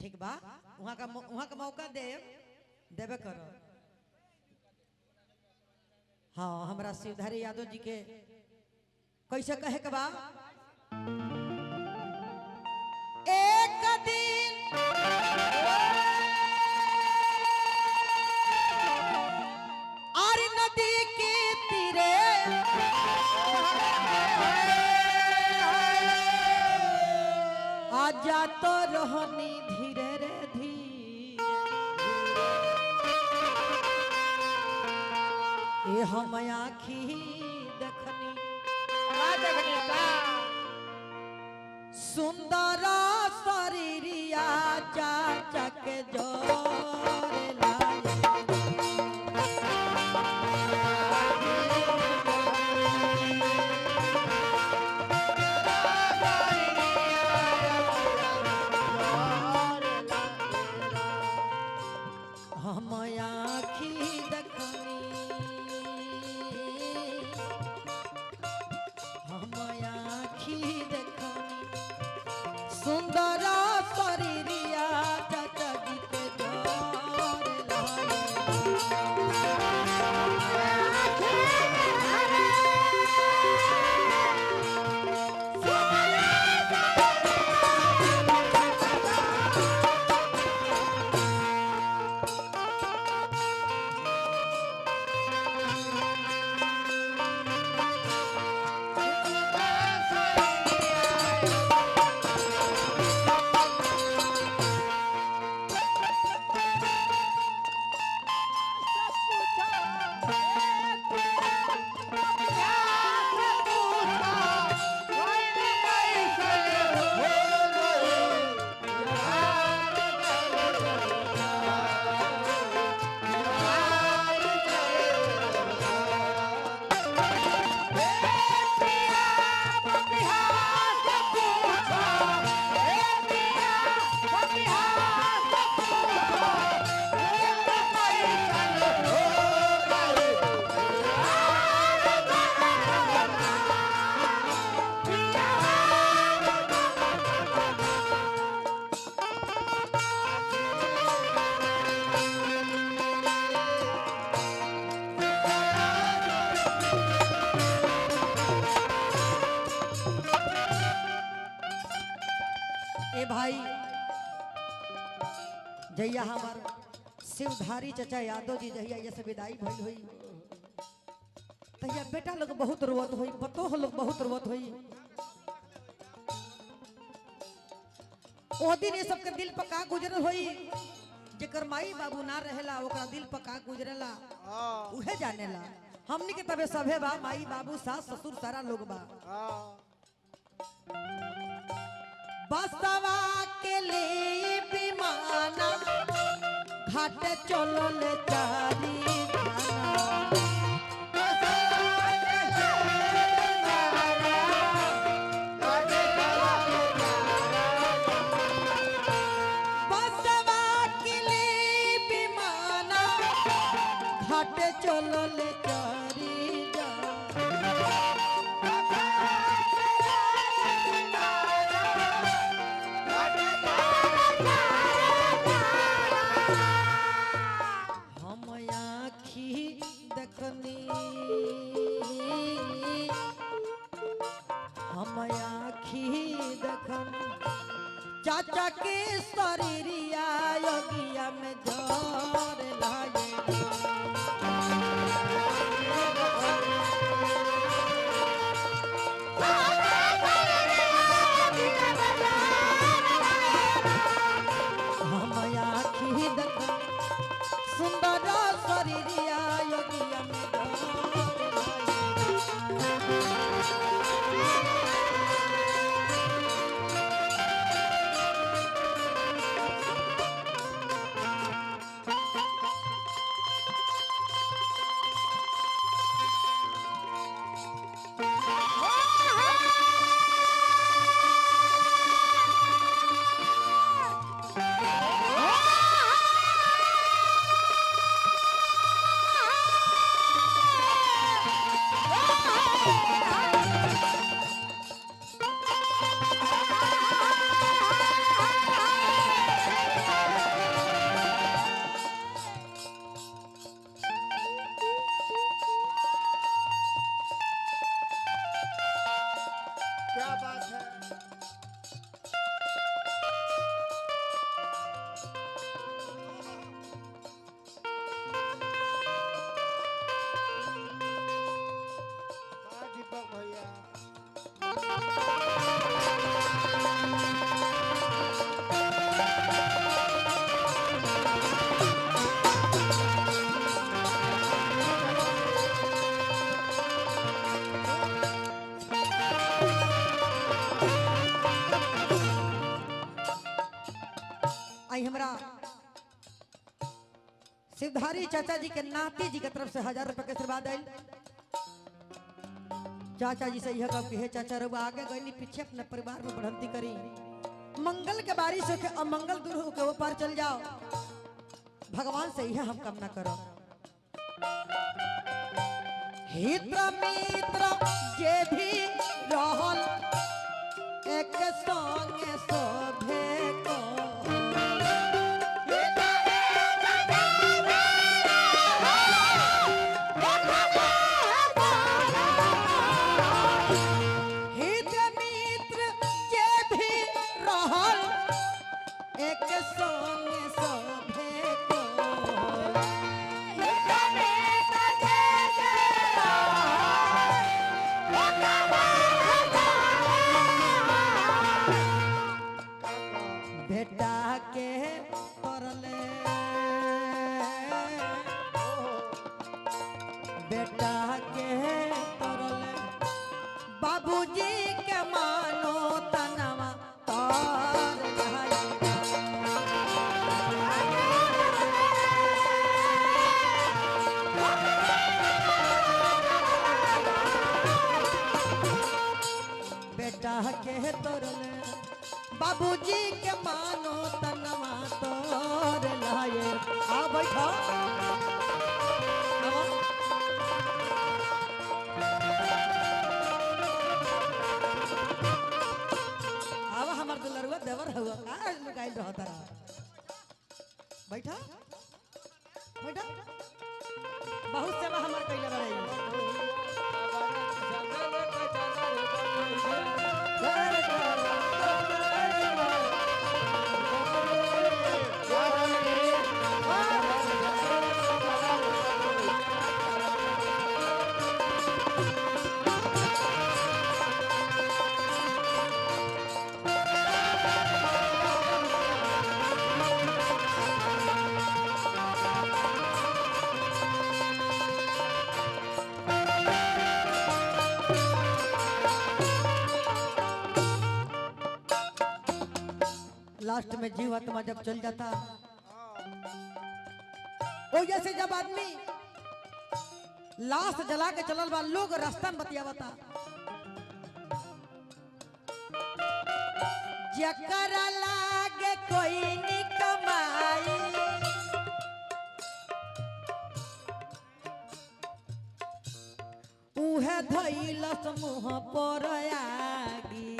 ठीक बा वहाँ का मौका देवे करो। हाँ हमरा शिवधारी यादव जी के कैसे कहे के बा। एक दिन आर नदी के तीरे आजा तो रोहनी धीरे रे धीरे ये हम आँखी देखनी सुंदर शरीरिया चाचा के जोरे लाए हम आँखी देखनी हम आँखी देखनी सुंदर शरीरिया चाचा जी के जोरे लाए ए भाई जैया हमार शिवधारी चचा यादव जी जहिया ये से विदाई भइल हुई तहिया बेटा लोग बहुत रोवत हुई बतो लोग बहुत रोवत हुई। ओ दिन ये सबके दिल पर का गुजरल हुई जेकर माई बाबू ना रहेला ओकरा दिल पर का गुजरेला उहे जानेला। हमनी के तबे सभे बा माई बाबू सास ससुर सारा लोग बा बसवा के लिए विमाना घाट चलल चारी बसवा के लिए विमाना घाट चलल चारी हम आँखी देखनी चाचा के शरीरिया योगिया में जोर लागे हम आँखी देखनी सुंदर शरीरिया योगिया में आई हमरा शिवधारी चाचा जी के नाती जी के तरफ से 1000 रुपए के आशीर्वाद आयल। चाचा जी से यह कह के हे चाचा रउआ आगे गई पीछे अपने परिवार में बढ़ंती करी, मंगल के बारिश होके अमंगल दूर होके वो पार चल जाओ, भगवान से यह हम कामना करो। हित मित्र जे भी रहल एक संगे सभे को हित मित्र जे भी रहल एक संगे सभे को बेटा के तरले बेटा के तरले बाबूजी के मानो तनवा तार बेटा के तरले बाबूजी के मानो तनवा तोर लाए। आ बैठो अब हमार दुलरुआ देवर हुआ आज लुकाइल रहता रहा। बैठा बैठा बहुत सेवा हमार कइले बड़ाई। लास्ट में जीव आत्मा जब चल जाता वो जैसे जब आदमी लाश जला के चलल बा लोग रास्ता में बतियावता जकरा लागे कोई नी कमाई उहे धइलस मुँह पर आगी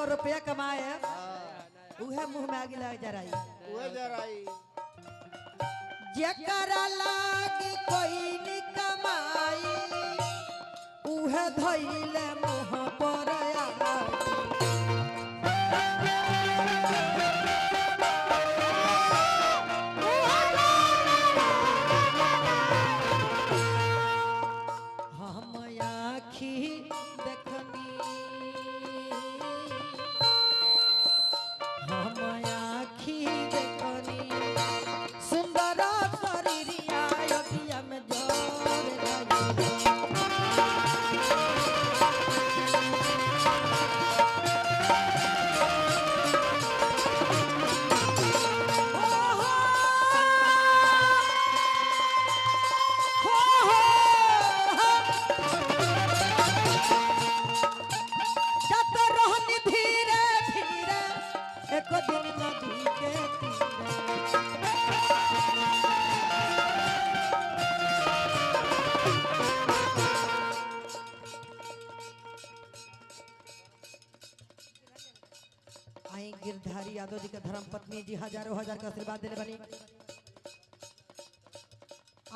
रुपया कमाए उहे मुंह में आगे लग जराई जकरा लागे कोई नी कमाई उहे धइले मुँह पर हम आँखी देखनी हम आँखी देखनी सुंदर शरीरिया अखिया में जोर लगी गिरधारी यादव जी के धर्म पत्नी जी हजारों हजार का आशीर्वाद दिले बनी।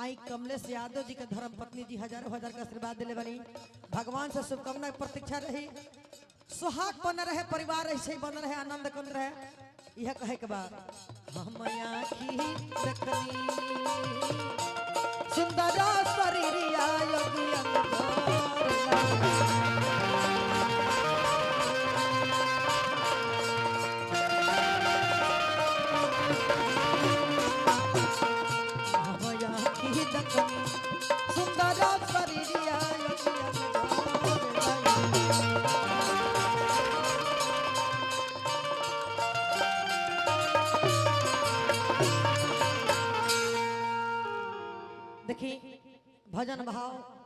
आई कमलेश यादव जी के धर्म पत्नी जी हजारों हजार का आशीर्वाद दिले बनी। भगवान से शुभकामना प्रतीक्षा रही, सुहाग बन रहे, परिवार ऐसे ही बन रहे, आनंद कन रहे। यह कहे के बाद हम आँखी देखनी सुंदर शरीरिया योगिया सुंदर भजन भाव